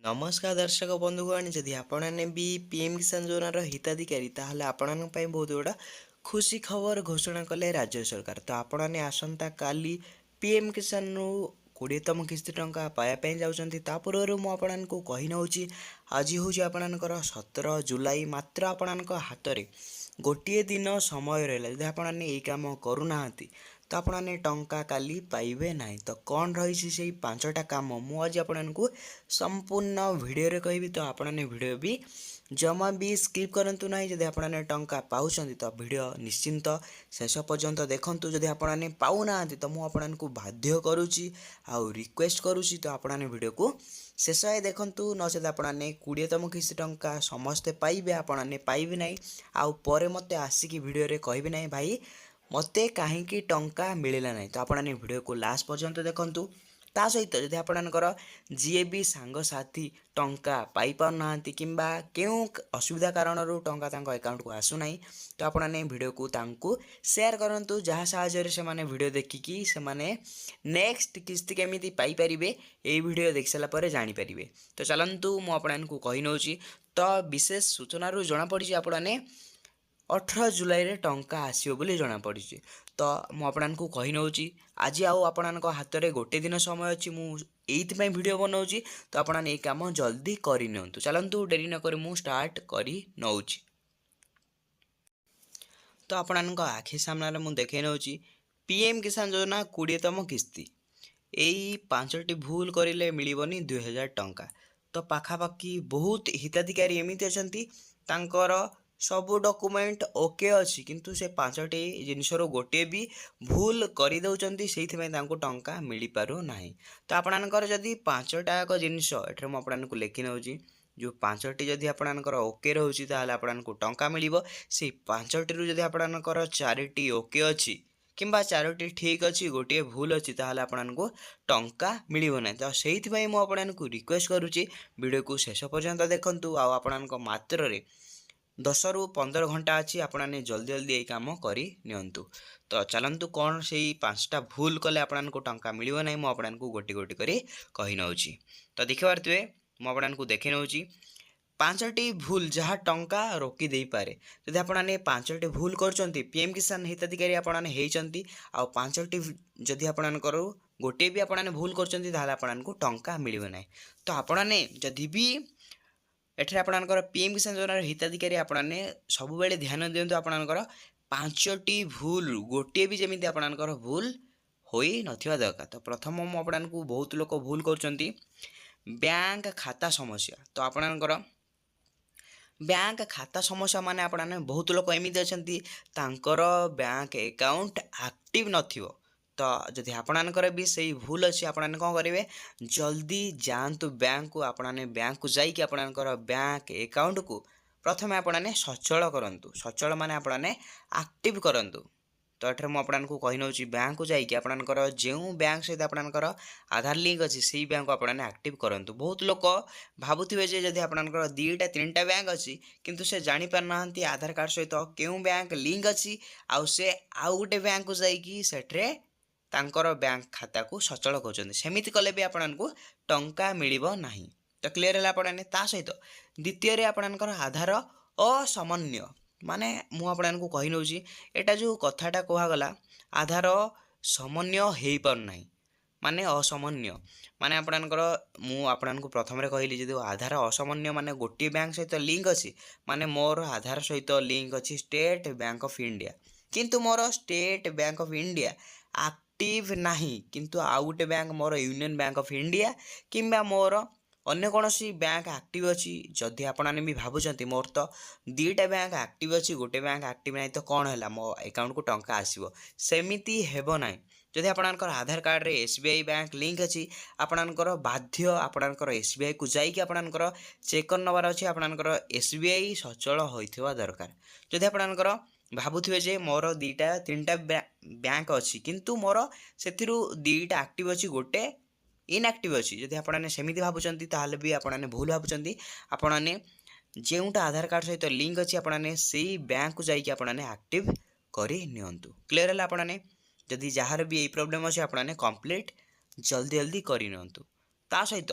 नमस्कार दर्शक बंधुगण जदि आपने भी पीएम किसान योजनार हिताधिकारी ताहले आपण बहुत गुड़ा खुशी खबर घोषणा कले राज्य सरकार। तो आपने आसंता काली पीएम किसान रु 20तम किस्ती टंका पाइबापी जाऊँच। पूर्व मुझे कही नौची आज हूँ आपणकर 17 जुलाई मात्र आपण हाथ में गोटे दिन समय रहा। जब आपने यही कम करूना तो आपने टंका काली पाइबे ना। तो कौन रही से 5टा काम मुझे आपको संपूर्ण वीडियो रे कहबी। तो आपने वीडियो भी जमा भी स्किप करंतु ना। जदि आपने टंका पाउछंती तो वीडियो निश्चिंत शेष पर्यंत देखंतु। जदि आपने पाउना तो मुझे आपको बाध्य करुच्ची आउ रिक्वेस्ट करुच्ची। तो आपने वीडियो को शेष आए देखंतु नचेत आपने 20तम किस्ती टंका समस्ते पाइबे आपने पाइबे ना। आउ परे मते आसिकी वीडियो रे कहबे ना भाई मते कहीं टंका मिलला ना। तो आपने वीडियो को लास्ट पर्यंत देखंतु। ता सहित जदि आपणकर जी भी सांगसाथी टंका पाई पाना किंबा क्यों असुविधा कारण टंका अकाउंट को आसुना तो आपने वीडियो को तांकु शेयर करंतु जहाँ साहाय्य से माने वीडियो देखिकी से माने नेक्स्ट किस्ती केमिति पाई परिबे ए वीडियो देख सारा पर जानि परिबे। तो चलंतु मु आपको कहि नउची। तो विशेष सूचना रू जना पड़ी आपने 18 जुलाई रे टंका आसीबो बोली जना पड़ी। तो मुझे कही नौची आज आपण हाथ में गोटे दिन समय अच्छी मुझे वीडियो बनाऊँगी। तो आपने ये कम जल्दी करनी। चलतु डेरी नक मु स्टार्ट कर नौची। तो आपण आखि सामने मुझे देखे नौची पीएम किसान योजना 20तम किस्ती यही 5टी भूल करें मिलबनी 2000 टंका। तो पाखापाखि बहुत हिताधिकारी एमती अच्छा सबू डॉक्यूमेंट ओके अच्छी किंतु से 5टी जिनसर गोटे भी भूल कर दौरान से टंका मिल पार ना। तो आपणकर जदि 5टा जिनस एट मुझे लिखि नौची जो 5टी जदि आपणकर ओके रोचे आपको टंका मिल से 5टी जदि आपणकर 4टी ओके अच्छी किंबा 4टी ठीक अच्छी गोटे भूल अच्छी ताहले आपको टंका मिलिबो ना। तो से मुझे रिक्वेस्ट करुच्ची वीडियो को शेष पर्यंत देखंतु। आपणक मात्र 10 ରୁ 15 घंटा अच्छी आपने जल्दी जल्दी ये कम कर नियंतु। तो चलतु कौन से 5टा भूल कले आपको टंका मिलिबो ना मुझे गोटी गोटी करी कही नौची। तो देखि पारथुए मुझे देखी नौची 5टी भूल जहाँ टंका रोकी दे पारे। जदि आपने 5टी भूल कर पीएम किसान हिताधिकारी आपने होती आ 5टी जदि आपणकर गोटे भी आपने भूल कर टंका मिलिबो ना। तो आपने जदि भी एठे आपणकर पीएम किसान योजनार हिताधिकारी आपने सब बेले ध्यान दिंतु आपणकर 5टी भूल गोटे भी जमी आपणकर भूल होई नथिबा दरकार। तो प्रथम आपको बहुत लोक भूल कर बैंक खाता समस्या। तो आपणकर बैंक खाता समस्या माने आपने बहुत लोक एमती अच्छा बैंक अकाउंट एक्टिव नथिबो। तो जदि आपणकर भी सही भूल अच्छी आपने कौन करेंगे जल्दी जातु बैंक को। आपने बैंक को जाइए आपणकर बैंक अकाउंट को प्रथम आपने सचल करूँ। सचल माने आपने एक्टिव करूँ। तो ये मुझे कही नौची बैंक को जाइए आपणकर जो बैंक सहित आपणकर आधार लिंक अच्छी से बैंक को आपने एक्टिव करूँ। बहुत लोक भावुवे जदि आपणकर 2टा 3टा बैंक अच्छी किंतु से जानी पारना आधार कार्ड सहित क्यों बैंक लिंक अच्छी आउ से आउ गोटे बैंक को जाइए सेठरे तांकर बैंक खाता को सचल कर सेमिति कले भी आपको टंका मिलिबो नाही। तो क्लीयर है आपने ता सहित द्वितीय आपणकर आधार असमन्वय माने मुझे कही नौची एटा जो कथाटा कहगला आधार समन्वय हो पारना माने असमन्वय माने आपणकर मुझे प्रथम कहली जब आधार असमन्वय माने गोटे बैंक सहित लिंक अच्छी माने मोर आधार सहित लिंक अच्छी स्टेट बैंक ऑफ इंडिया किंतु मोर state bank of India active नहीं किंतु आउ गोटे बैंक मोर यूनियन बैंक ऑफ इंडिया किंबा मोर अन्य कौन सी बैंक एक्टिव अच्छी। जदि आपने भी भावुं मोर तो 2टा बैंक एक्टिव अच्छी गोटे बैंक एक्टिव नहीं तो कौन है मो अकाउंट को टंका आसो सेमिति हेबो ना। जदि आपणकर आधार कार्ड रे एसबीआई बैंक लिंक अच्छी आपणकर बाध्य आपणकर एसबीआई को जाइए आपणकर चेक कर नबार अच्छी आपणकर एसबीआई सचल होइथिबा दरकार। जदि आपणकर भावुवे जे मोर 2टा 3टा बैंक अच्छी किंतु मोर से 2टा एक्टिव अच्छी गोटे इनएक्टिव अच्छी जदि आपने सेमिति भावुंट ताहले भी आपने भूल भावुंट। आपने जोटा आधार कार्ड सहित लिंक अच्छी आपने से बैंक को जाइए आपने एक्टिव करनी। क्लीयर है आपने जदि जार भी यही प्रोब्लेम अच्छे आपने कंप्लीट जल्दी जल्दी करनी। ता सहित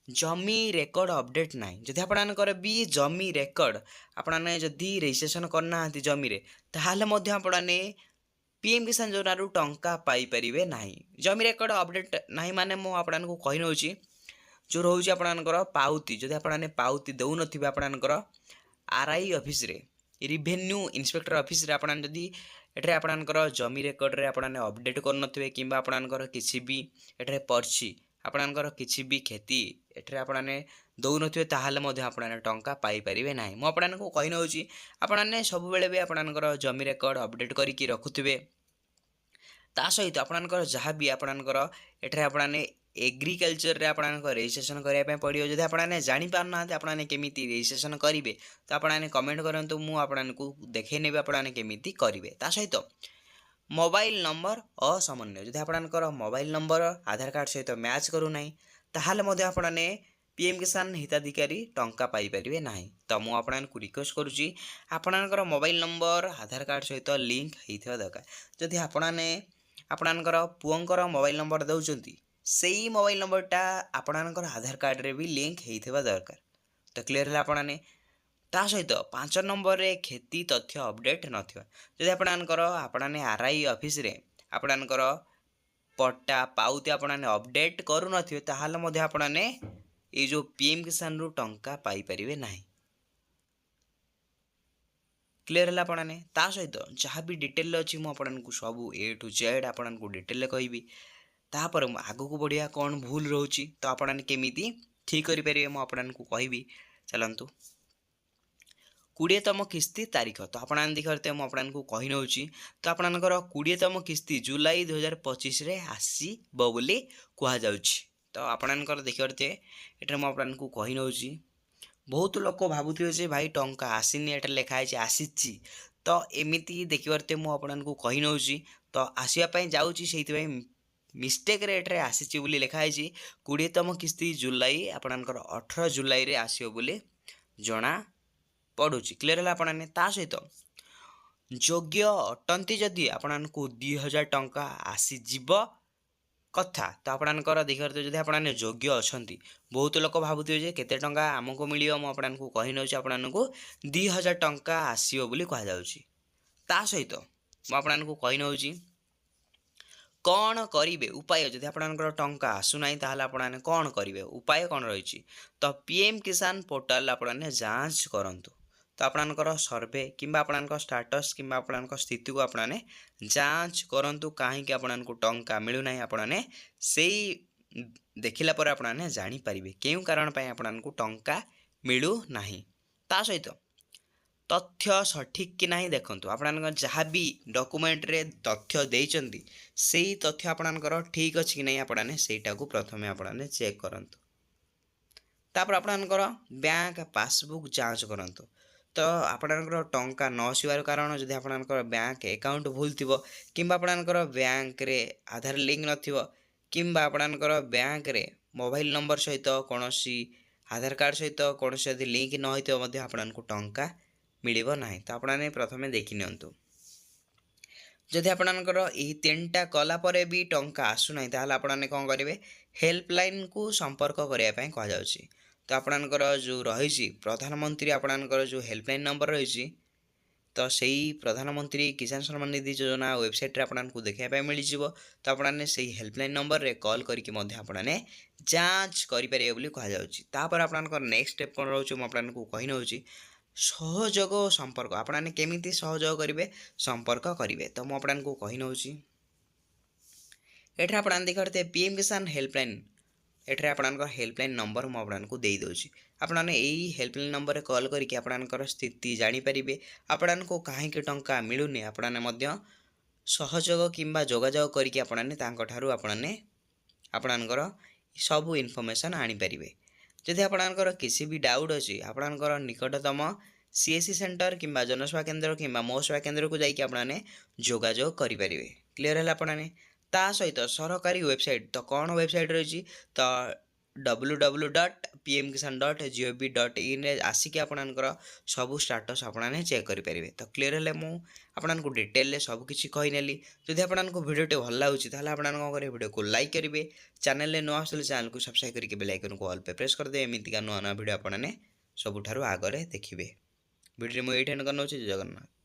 ଜମି ରେକର୍ଡ଼ ଅପଡ଼େଟ୍ ନାହିଁ। ଯଦି ଆପଣଙ୍କର ବି ଜମି ରେକର୍ଡ଼ ଆପଣମାନେ ଯଦି ରେଜିଷ୍ଟ୍ରେସନ୍ କରିନାହାନ୍ତି ଜମିରେ, ତାହେଲେ ମଧ୍ୟ ଆପଣମାନେ ପିଏମ୍ କିଷାନ ଯୋଜନାରୁ ଟଙ୍କା ପାଇପାରିବେ ନାହିଁ। ଜମି ରେକର୍ଡ଼ ଅପଡ଼େଟ୍ ନାହିଁ ମାନେ ମୁଁ ଆପଣଙ୍କୁ କହିନେଉଛି, ଯେଉଁ ରହୁଛି ଆପଣଙ୍କର ପାଉତି, ଯଦି ଆପଣମାନେ ପାଉତି ଦେଉନଥିବେ ଆପଣଙ୍କର ଆର୍ଆଇ ଅଫିସରେ, ରିଭେନ୍ୟୁ ଇନ୍ସପେକ୍ଟର ଅଫିସରେ ଆପଣମାନେ ଯଦି ଏଠାରେ ଆପଣଙ୍କର ଜମି ରେକର୍ଡ଼ରେ ଆପଣମାନେ ଅପଡ଼େଟ୍ କରୁନଥିବେ କିମ୍ବା ଆପଣଙ୍କର କିଛି ବି ଏଠାରେ ପର୍ଛି ଆପଣଙ୍କର କିଛି ବି କ୍ଷତି ଏଠାରେ ଆପଣମାନେ ଦେଉନଥିବେ, ତାହେଲେ ମଧ୍ୟ ଆପଣମାନେ ଟଙ୍କା ପାଇପାରିବେ ନାହିଁ। ମୁଁ ଆପଣଙ୍କୁ କହିନେଉଛି ଆପଣମାନେ ସବୁବେଳେ ବି ଆପଣଙ୍କର ଜମି ରେକର୍ଡ଼ ଅପଡ଼େଟ୍ କରିକି ରଖୁଥିବେ। ତା ସହିତ ଆପଣଙ୍କର ଯାହା ବି ଆପଣଙ୍କର ଏଠାରେ ଆପଣମାନେ ଏଗ୍ରିକଲଚରରେ ଆପଣଙ୍କ ରେଜିଷ୍ଟ୍ରେସନ୍ କରିବା ପାଇଁ ପଡ଼ିବ। ଯଦି ଆପଣମାନେ ଜାଣିପାରୁନାହାନ୍ତି ଆପଣମାନେ କେମିତି ରେଜିଷ୍ଟ୍ରେସନ୍ କରିବେ, ତ ଆପଣମାନେ କମେଣ୍ଟ କରନ୍ତୁ, ମୁଁ ଆପଣଙ୍କୁ ଦେଖାଇ ନେବି ଆପଣମାନେ କେମିତି କରିବେ। ତା ସହିତ ମୋବାଇଲ ନମ୍ବର ଅସାମାନ୍ୟ, ଯଦି ଆପଣଙ୍କର ମୋବାଇଲ ନମ୍ବର ଆଧାର କାର୍ଡ଼ ସହିତ ମ୍ୟାଚ୍ କରୁନାହିଁ, ତାହେଲେ ମଧ୍ୟ ଆପଣମାନେ ପିଏମ୍ କିଷାନ ହିତାଧିକାରୀ ଟଙ୍କା ପାଇପାରିବେ ନାହିଁ। ତ ମୁଁ ଆପଣଙ୍କୁ ରିକ୍ୱେଷ୍ଟ କରୁଛି ଆପଣଙ୍କର ମୋବାଇଲ ନମ୍ବର ଆଧାର କାର୍ଡ଼ ସହିତ ଲିଙ୍କ ହୋଇଥିବା ଦରକାର। ଯଦି ଆପଣଙ୍କର ପୁଅଙ୍କର ମୋବାଇଲ ନମ୍ବର ଦେଉଛନ୍ତି, ସେଇ ମୋବାଇଲ ନମ୍ବରଟା ଆପଣଙ୍କର ଆଧାର କାର୍ଡ଼ରେ ବି ଲିଙ୍କ ହୋଇଥିବା ଦରକାର। ତ କ୍ଲିୟର ହେଲା ଆପଣମାନେ। ତା ସହିତ 5 ନମ୍ବରରେ କ୍ଷତି ତଥ୍ୟ ଅପଡ଼େଟ୍ ନଥିବା, ଯଦି ଆପଣମାନେ ଆର୍ଆଇ ଅଫିସରେ ଆପଣଙ୍କର ପଟ୍ଟା ପାଉତି ଆପଣମାନେ ଅପଡ଼େଟ୍ କରୁନଥିବେ, ତାହେଲେ ମଧ୍ୟ ଆପଣମାନେ ଏଇ ଯେଉଁ ପିଏମ୍ କିଷାନରୁ ଟଙ୍କା ପାଇପାରିବେ ନାହିଁ। କ୍ଲିୟର ହେଲା ଆପଣମାନେ। ତା ସହିତ ଯାହା ବି ଡିଟେଲରେ ଅଛି ମୁଁ ଆପଣଙ୍କୁ ସବୁ A to Z ଆପଣଙ୍କୁ ଡିଟେଲରେ କହିବି। ତାପରେ ଆଗକୁ ବଢ଼ିବା କ'ଣ ଭୁଲ ରହୁଛି, ତ ଆପଣମାନେ କେମିତି ଠିକ୍ କରିପାରିବେ ମୁଁ ଆପଣଙ୍କୁ କହିବି। ଚାଲନ୍ତୁ 20ତମ କିସ୍ତି ତାରିଖ, ତ ଆପଣମାନେ ଦେଖିପାରୁଥିବେ ମୁଁ ଆପଣଙ୍କୁ କହିନେଉଛି। ତ ଆପଣଙ୍କର 20ତମ କିସ୍ତି ଜୁଲାଇ 2025ରେ ଆସିବ ବୋଲି କୁହାଯାଉଛି। ତ ଆପଣଙ୍କର ଦେଖିପାରୁଥିବେ ଏଠାରେ ମୁଁ ଆପଣଙ୍କୁ କହିନେଉଛି। ବହୁତ ଲୋକ ଭାବୁଥିବେ ଯେ ଭାଇ ଟଙ୍କା ଆସିନି, ଏଠାରେ ଲେଖା ହେଇଛି ଆସିଛି। ତ ଏମିତି ଦେଖିପାରୁଥିବେ ମୁଁ ଆପଣଙ୍କୁ କହିନେଉଛି, ତ ଆସିବା ପାଇଁ ଯାଉଛି, ସେଇଥିପାଇଁ ମିଷ୍ଟେକ୍ରେ ଏଠାରେ ଆସିଛି ବୋଲି ଲେଖା ହେଇଛି। 20ତମ କିସ୍ତି ଜୁଲାଇ ଆପଣଙ୍କର 18 ଜୁଲାଇରେ ଆସିବ ବୋଲି ଜଣା ପଡ଼ୁଛି। କ୍ଲିୟର ହେଲା ଆପଣମାନେ। ତା ସହିତ ଯୋଗ୍ୟ ଅଟନ୍ତି ଯଦି ଆପଣଙ୍କୁ 2000 ଟଙ୍କା ଆସିଯିବ କଥା, ତ ଆପଣଙ୍କର ଦେଖିପାରୁଥିବେ ଯଦି ଆପଣମାନେ ଯୋଗ୍ୟ ଅଛନ୍ତି। ବହୁତ ଲୋକ ଭାବୁଥିବେ ଯେ କେତେ ଟଙ୍କା ଆମକୁ ମିଳିବ, ମୁଁ ଆପଣଙ୍କୁ କହିନେଉଛି ଆପଣଙ୍କୁ 2000 ଟଙ୍କା ଆସିବ ବୋଲି କୁହାଯାଉଛି। ତା ସହିତ ମୁଁ ଆପଣଙ୍କୁ କହିନେଉଛି କ'ଣ କରିବେ ଉପାୟ, ଯଦି ଆପଣଙ୍କର ଟଙ୍କା ଆସୁନାହିଁ ତାହେଲେ ଆପଣମାନେ କ'ଣ କରିବେ, ଉପାୟ କ'ଣ ରହିଛି। ତ ପିଏମ୍ କିଷାନ ପୋର୍ଟାଲ ଆପଣମାନେ ଯାଞ୍ଚ କରନ୍ତୁ। ତ ଆପଣଙ୍କର ସର୍ଭେ କିମ୍ବା ଆପଣଙ୍କ ଷ୍ଟାଟସ୍ କିମ୍ବା ଆପଣଙ୍କ ସ୍ଥିତିକୁ ଆପଣମାନେ ଯାଞ୍ଚ କରନ୍ତୁ। କାହିଁକି ଆପଣଙ୍କୁ ଟଙ୍କା ମିଳୁନାହିଁ, ଆପଣମାନେ ସେଇ ଦେଖିଲା ପରେ ଆପଣମାନେ ଜାଣିପାରିବେ କେଉଁ କାରଣ ପାଇଁ ଆପଣଙ୍କୁ ଟଙ୍କା ମିଳୁନାହିଁ। ତା ସହିତ ତଥ୍ୟ ସଠିକ୍ କି ନାହିଁ ଦେଖନ୍ତୁ। ଆପଣଙ୍କର ଯାହା ବି ଡକୁମେଣ୍ଟରେ ତଥ୍ୟ ଦେଇଛନ୍ତି, ସେଇ ତଥ୍ୟ ଆପଣଙ୍କର ଠିକ୍ ଅଛି କି ନାହିଁ ଆପଣମାନେ ସେଇଟାକୁ ପ୍ରଥମେ ଆପଣମାନେ ଚେକ୍ କରନ୍ତୁ। ତାପରେ ଆପଣଙ୍କର ବ୍ୟାଙ୍କ ପାସବୁକ୍ ଯାଞ୍ଚ କରନ୍ତୁ। ତ ଆପଣଙ୍କର ଟଙ୍କା ନ ଆସିବାର କାରଣ, ଯଦି ଆପଣଙ୍କର ବ୍ୟାଙ୍କ ଆକାଉଣ୍ଟ ଭୁଲ ଥିବ କିମ୍ବା ଆପଣଙ୍କର ବ୍ୟାଙ୍କରେ ଆଧାର ଲିଙ୍କ ନଥିବ କିମ୍ବା ଆପଣଙ୍କର ବ୍ୟାଙ୍କରେ ମୋବାଇଲ ନମ୍ବର ସହିତ କୌଣସି ଆଧାର କାର୍ଡ଼ ସହିତ କୌଣସି ଯଦି ଲିଙ୍କ ନ ହୋଇଥିବ ମଧ୍ୟ ଆପଣଙ୍କୁ ଟଙ୍କା ମିଳିବ ନାହିଁ। ତ ଆପଣମାନେ ପ୍ରଥମେ ଦେଖିନିଅନ୍ତୁ। ଯଦି ଆପଣଙ୍କର ଏହି 3ଟା କଲା ପରେ ବି ଟଙ୍କା ଆସୁନାହିଁ, ତାହେଲେ ଆପଣମାନେ କ'ଣ କରିବେ, ହେଲ୍ପଲାଇନ୍କୁ ସମ୍ପର୍କ କରିବା ପାଇଁ କୁହାଯାଉଛି। ତ ଆପଣଙ୍କର ଯେଉଁ ରହିଛି ପ୍ରଧାନମନ୍ତ୍ରୀ ଆପଣଙ୍କର ଯେଉଁ ହେଲ୍ପଲାଇନ୍ ନମ୍ବର ରହିଛି, ତ ସେଇ ପ୍ରଧାନମନ୍ତ୍ରୀ କିଷାନ ସମ୍ମାନ ନିଧି ଯୋଜନା ୱେବସାଇଟ୍ରେ ଆପଣଙ୍କୁ ଦେଖିବା ପାଇଁ ମିଳିଯିବ। ତ ଆପଣମାନେ ସେଇ ହେଲ୍ପଲାଇନ୍ ନମ୍ବରରେ କଲ୍ କରିକି ମଧ୍ୟ ଆପଣମାନେ ଯାଞ୍ଚ କରିପାରିବେ ବୋଲି କୁହାଯାଉଛି। ତାପରେ ଆପଣଙ୍କର ନେକ୍ସଟ ଷ୍ଟେପ୍ କ'ଣ ରହୁଛି ମୁଁ ଆପଣଙ୍କୁ କହିନେଉଛି। ସହଯୋଗ ଓ ସମ୍ପର୍କ, ଆପଣମାନେ କେମିତି ସହଯୋଗ କରିବେ, ସମ୍ପର୍କ କରିବେ। ତ ମୁଁ ଆପଣଙ୍କୁ କହିନେଉଛି। ଏଠାରେ ଆପଣମାନେ ଦେଖିପାରୁଥିବେ ପିଏମ୍ କିଷାନ ହେଲ୍ପଲାଇନ୍, ଏଠାରେ ଆପଣଙ୍କର ହେଲ୍ପଲାଇନ୍ ନମ୍ବର ମୁଁ ଆପଣଙ୍କୁ ଦେଇଦେଉଛି। ଆପଣମାନେ ଏଇ ହେଲ୍ପଲାଇନ୍ ନମ୍ବରରେ କଲ୍ କରିକି ଆପଣଙ୍କର ସ୍ଥିତି ଜାଣିପାରିବେ। ଆପଣଙ୍କୁ କାହିଁକି ଟଙ୍କା ମିଳୁନି, ଆପଣମାନେ ମଧ୍ୟ ସହଯୋଗ କିମ୍ବା ଯୋଗାଯୋଗ କରିକି ଆପଣମାନେ ତାଙ୍କଠାରୁ ଆପଣଙ୍କର ସବୁ ଇନଫର୍ମେସନ୍ ଆଣିପାରିବେ। ଯଦି ଆପଣଙ୍କର କିଛି ବି ଡାଉଟ୍ ଅଛି, ଆପଣଙ୍କର ନିକଟତମ CSC ସେଣ୍ଟର କିମ୍ବା ଜନସେବା କେନ୍ଦ୍ର କିମ୍ବା ମୋ ସେବା କେନ୍ଦ୍ରକୁ ଯାଇକି ଆପଣମାନେ ଯୋଗାଯୋଗ କରିପାରିବେ। କ୍ଲିୟର ହେଲା ଆପଣମାନେ। ତା ସହିତ ସରକାରୀ ୱେବସାଇଟ୍, ତ କ'ଣ ୱେବସାଇଟ୍ ରହିଛି, ତ www.pmkisan.gov.in ରେ ଆସିକି ଆପଣଙ୍କର ସବୁ ଷ୍ଟାଟସ୍ ଆପଣମାନେ ଚେକ୍ କରିପାରିବେ। ତ କ୍ଲିୟର ହେଲେ ମୁଁ ଆପଣଙ୍କୁ ଡିଟେଲରେ ସବୁ କିଛି କହିନେଲି। ଯଦି ଆପଣଙ୍କୁ ଭିଡ଼ିଓଟି ଭଲ ଲାଗୁଛି ତାହେଲେ ଆପଣ କ'ଣ କରିବେ, ଭିଡ଼ିଓକୁ ଲାଇକ୍ କରିବେ, ଚ୍ୟାନେଲରେ ନୂଆ ଆସିଲେ ଚ୍ୟାନେଲକୁ ସବସ୍କ୍ରାଇବ୍ କରିକି ବେଲ୍ ଆଇକନକୁ ଅଲ୍ ପେ ପ୍ରେସ୍ କରିଦେବେ। ଏମିତିକା ନୂଆ ନୂଆ ଭିଡ଼ିଓ ଆପଣମାନେ ସବୁଠାରୁ ଆଗରେ ଦେଖିବେ। ଭିଡ଼ିଓରେ ମୁଁ ଏଇଠି ଏଣ୍ଡ କରିନେଉଛି। ଜୟ ଜଗନ୍ନାଥ।